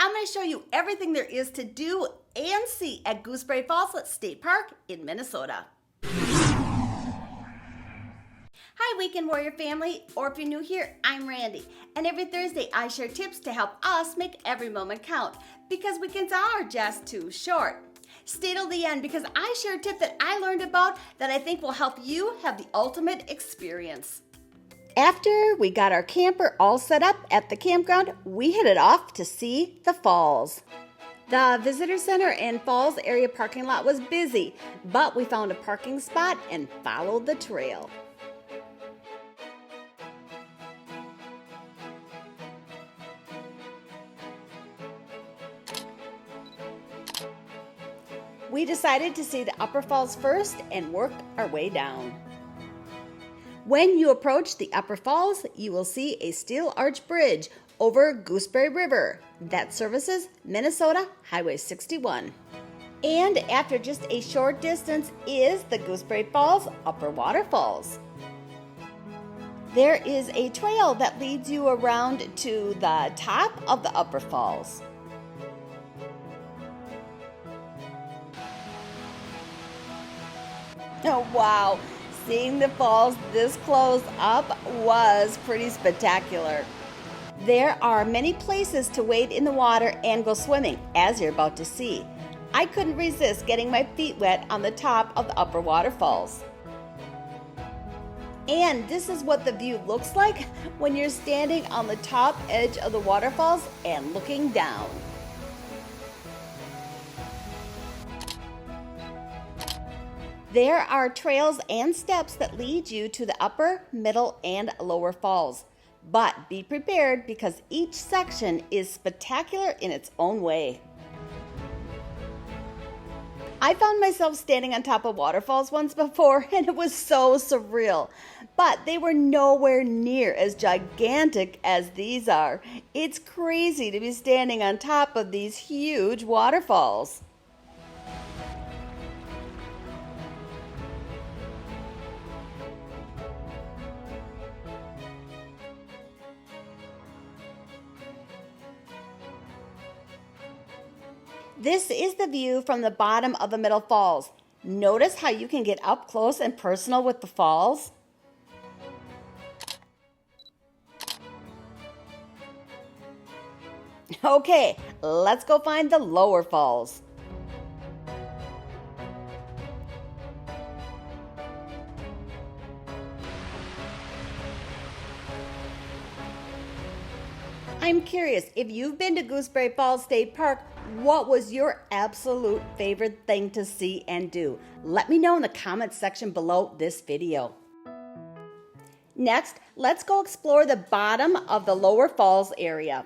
I'm going to show you everything there is to do and see at Gooseberry Falls State Park in Minnesota. Hi Weekend Warrior family, or if you're new here, I'm Randy, and every Thursday I share tips to help us make every moment count, because weekends are just too short. Stay till the end because I share a tip that I learned about that I think will help you have the ultimate experience. After we got our camper all set up at the campground, we headed off to see the falls. The visitor center and falls area parking lot was busy, but we found a parking spot and followed the trail. We decided to see the upper falls first and worked our way down. When you approach the upper falls, you will see a steel arch bridge over Gooseberry River that services Minnesota Highway 61. And after just a short distance is the Gooseberry Falls Upper Waterfalls. There is a trail that leads you around to the top of the upper falls. Oh wow, seeing the falls this close up was pretty spectacular. There are many places to wade in the water and go swimming, as you're about to see. I couldn't resist getting my feet wet on the top of the upper waterfalls. And this is what the view looks like when you're standing on the top edge of the waterfalls and looking down. There are trails and steps that lead you to the upper, middle, and lower falls. But be prepared because each section is spectacular in its own way. I found myself standing on top of waterfalls once before and it was so surreal. But they were nowhere near as gigantic as these are. It's crazy to be standing on top of these huge waterfalls. This is the view from the bottom of the middle falls. Notice how you can get up close and personal with the falls? Okay, let's go find the lower falls. I'm curious, if you've been to Gooseberry Falls State Park, what was your absolute favorite thing to see and do? Let me know in the comments section below this video. Next, let's go explore the bottom of the lower falls area.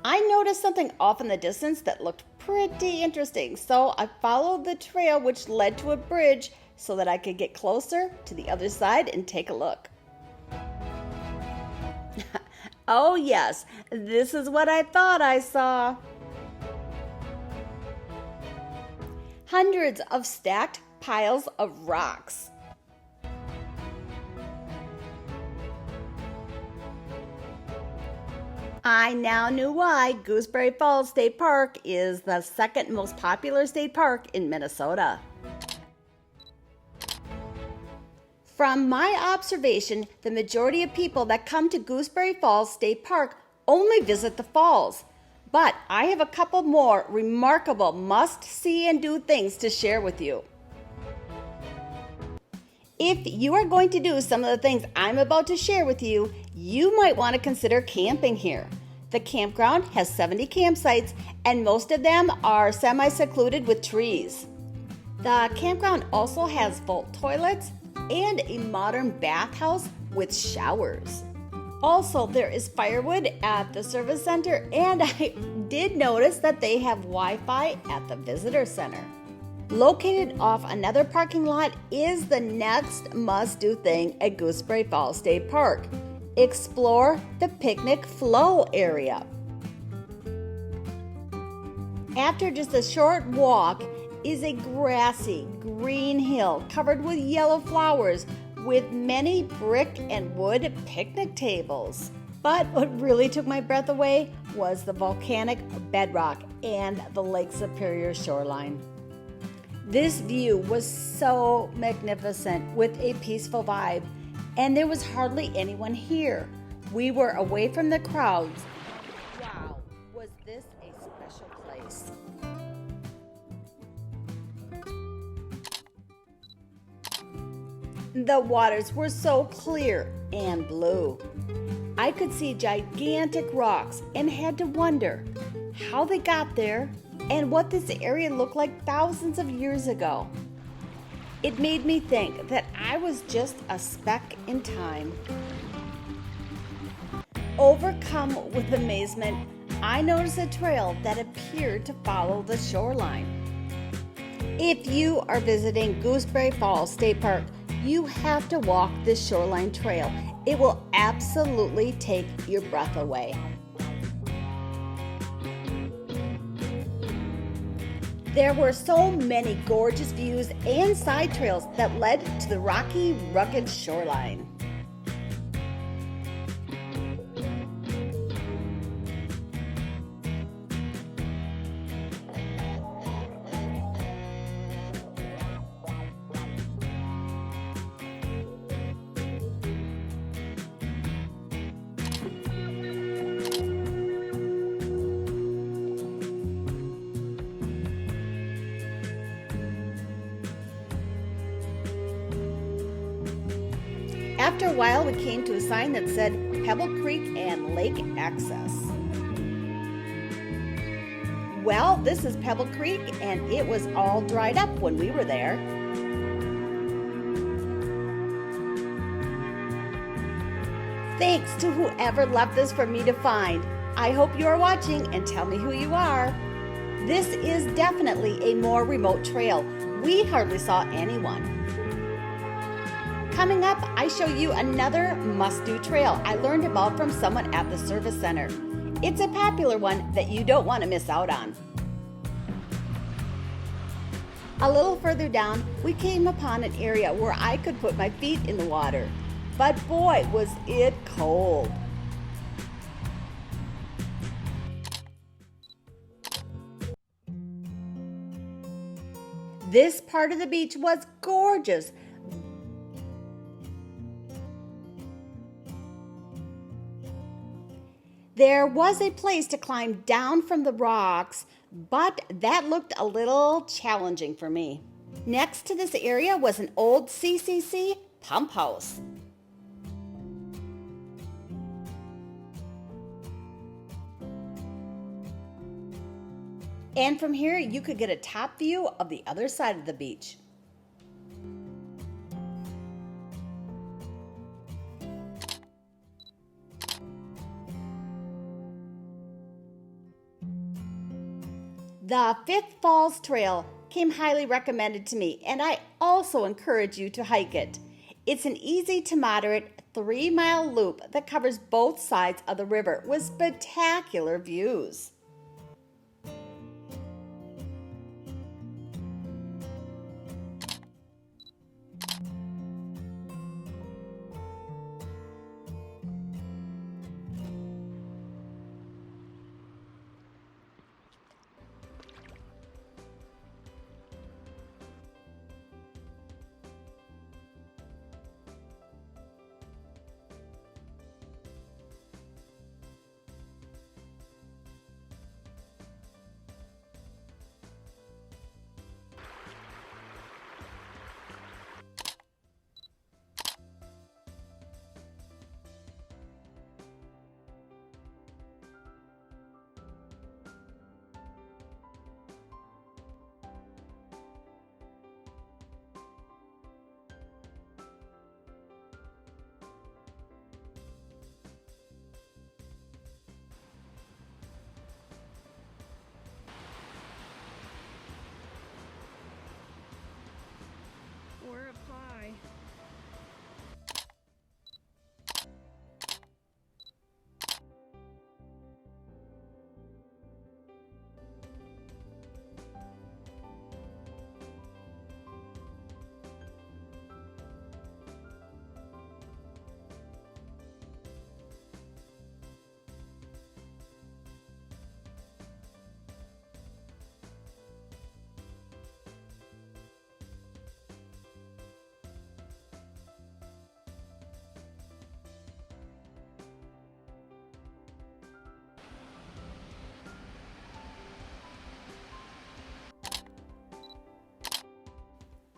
I noticed something off in the distance that looked pretty interesting, so I followed the trail which led to a bridge so that I could get closer to the other side and take a look. Oh yes, this is what I thought I saw. Hundreds of stacked piles of rocks. I now knew why Gooseberry Falls State Park is the second most popular state park in Minnesota. From my observation, the majority of people that come to Gooseberry Falls State Park only visit the falls. But I have a couple more remarkable must-see and do things to share with you. If you are going to do some of the things I'm about to share with you, you might want to consider camping here. The campground has 70 campsites and most of them are semi-secluded with trees. The campground also has full toilets and a modern bathhouse with showers. Also, there is firewood at the service center, and I did notice that they have Wi-Fi at the visitor center. Located off another parking lot is the next must-do thing at Gooseberry Falls State Park. Explore the picnic flow area. After just a short walk is a grassy, green hill covered with yellow flowers with many brick and wood picnic tables. But what really took my breath away was the volcanic bedrock and the Lake Superior shoreline. This view was so magnificent with a peaceful vibe, and there was hardly anyone here. We were away from the crowds. Wow, was this a special place? The waters were so clear and blue. I could see gigantic rocks and had to wonder how they got there and what this area looked like thousands of years ago. It made me think that I was just a speck in time. Overcome with amazement, I noticed a trail that appeared to follow the shoreline. If you are visiting Gooseberry Falls State Park, you have to walk this shoreline trail. It will absolutely take your breath away. There were so many gorgeous views and side trails that led to the rocky, rugged shoreline. After a while, we came to a sign that said Pebble Creek and Lake Access. Well, this is Pebble Creek, and it was all dried up when we were there. Thanks to whoever left this for me to find. I hope you are watching and tell me who you are. This is definitely a more remote trail. We hardly saw anyone. Coming up, I show you another must-do trail I learned about from someone at the service center. It's a popular one that you don't want to miss out on. A little further down, we came upon an area where I could put my feet in the water. But boy, was it cold. This part of the beach was gorgeous. There was a place to climb down from the rocks, but that looked a little challenging for me. Next to this area was an old CCC pump house. And from here, you could get a top view of the other side of the beach. The Fifth Falls Trail came highly recommended to me, and I also encourage you to hike it. It's an easy to moderate 3-mile loop that covers both sides of the river with spectacular views.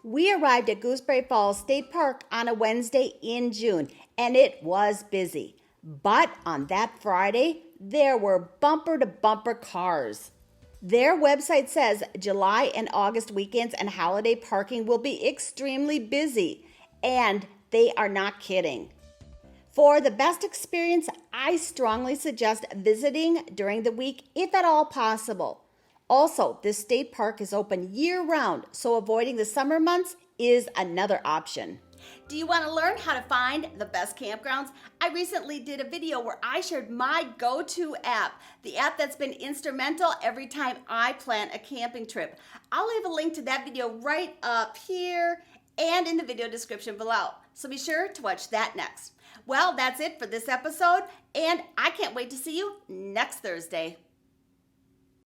We arrived at Gooseberry Falls State Park on a Wednesday in June, and it was busy. But on that Friday, there were bumper-to-bumper cars. Their website says July and August weekends and holiday parking will be extremely busy, and they are not kidding. For the best experience, I strongly suggest visiting during the week if at all possible. Also, this state park is open year-round, so avoiding the summer months is another option. Do you want to learn how to find the best campgrounds? I recently did a video where I shared my go-to app, the app that's been instrumental every time I plan a camping trip. I'll leave a link to that video right up here and in the video description below, so be sure to watch that next. Well, that's it for this episode, and I can't wait to see you next Thursday.